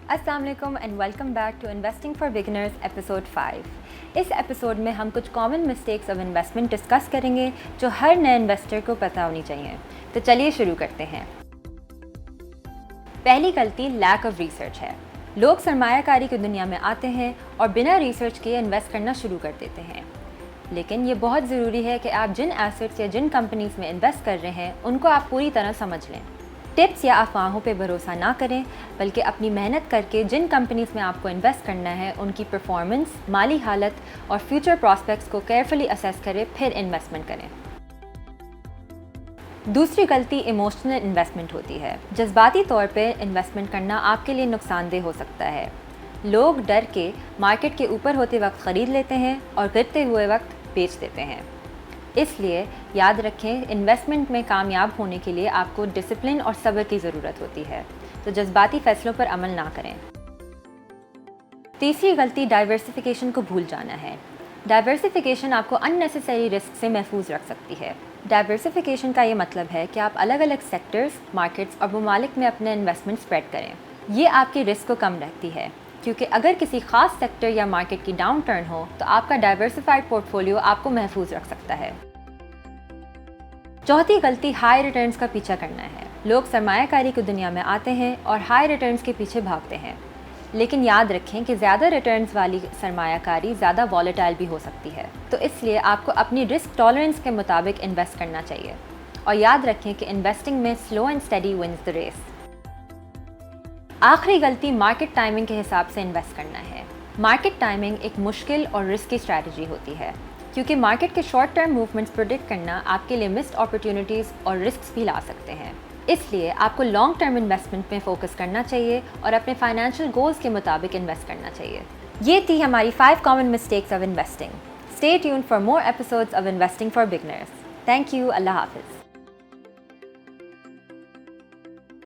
السلام علیکم and welcome back to investing for beginners episode 5۔ اس ایپیسوڈ میں ہم کچھ common mistakes of investment discuss کریں گے جو ہر نئے انویسٹر کو پتہ ہونی چاہیے۔ تو چلیے شروع کرتے ہیں۔ پہلی غلطی لیک آف ریسرچ ہے۔ لوگ سرمایہ کاری کی دنیا میں آتے ہیں اور بنا ریسرچ کیے انویسٹ کرنا شروع کر دیتے ہیں، لیکن یہ بہت ضروری ہے کہ آپ جن ایسٹس یا جن کمپنیز میں انویسٹ کر رہے ہیں ان کو آپ پوری طرح سمجھ لیں۔ ٹپس یا افواہوں پہ بھروسہ نہ کریں، بلکہ اپنی محنت کر کے جن کمپنیز میں آپ کو انویسٹ کرنا ہے ان کی پرفارمنس، مالی حالت اور فیوچر پراسپیکٹس کو کیئرفلی اسیس کریں، پھر انویسٹمنٹ کریں۔ دوسری غلطی ایموشنل انویسٹمنٹ ہوتی ہے۔ جذباتی طور پہ انویسٹمنٹ کرنا آپ کے لیے نقصان دہ ہو سکتا ہے۔ لوگ ڈر کے مارکیٹ کے اوپر ہوتے وقت خرید لیتے ہیں اور گرتے ہوئے وقت بیچ دیتے ہیں۔ اس لیے یاد رکھیں، انویسٹمنٹ میں کامیاب ہونے کے لیے آپ کو ڈسپلن اور صبر کی ضرورت ہوتی ہے، تو جذباتی فیصلوں پر عمل نہ کریں۔ تیسری غلطی ڈائیورسفیکیشن کو بھول جانا ہے۔ ڈائیورسفیکیشن آپ کو ان نیسیسری رسک سے محفوظ رکھ سکتی ہے۔ ڈائیورسفیکیشن کا یہ مطلب ہے کہ آپ الگ الگ سیکٹرز، مارکیٹس اور ممالک میں اپنے انویسٹمنٹ اسپریڈ کریں۔ یہ آپ کی رسک کو کم رکھتی ہے، کیونکہ اگر کسی خاص سیکٹر یا مارکیٹ کی ڈاؤن ٹرن ہو تو آپ کا ڈائیورسفائڈ پورٹ فولیو آپ کو محفوظ رکھ سکتا ہے۔ چوتھی غلطی ہائی ریٹرنز کا پیچھا کرنا ہے۔ لوگ سرمایہ کاری کی دنیا میں آتے ہیں اور ہائی ریٹرنز کے پیچھے بھاگتے ہیں، لیکن یاد رکھیں کہ زیادہ ریٹرنز والی سرمایہ کاری زیادہ والیٹائل بھی ہو سکتی ہے، تو اس لیے آپ کو اپنی رسک ٹالرنس کے مطابق انویسٹ کرنا چاہیے، اور یاد رکھیں کہ انویسٹنگ میں slow and steady wins the race. آخری غلطی مارکیٹ ٹائمنگ کے حساب سے انویسٹ کرنا ہے۔ مارکیٹ ٹائمنگ ایک مشکل اور رسکی اسٹریٹجی ہوتی ہے، کیونکہ مارکیٹ کے شارٹ ٹرم موومنٹس پروڈکٹ کرنا آپ کے لیے مسڈ اپرچونیٹیز اور رسکس بھی لا سکتے ہیں۔ اس لیے آپ کو لانگ ٹرم انویسٹمنٹ میں فوکس کرنا چاہیے اور اپنے فائنینشیل گولز کے مطابق انویسٹ کرنا چاہیے۔ یہ تھی ہماری 5 common mistakes of investing. Stay tuned for more episodes of investing for beginners. Thank you. اللہ حافظ۔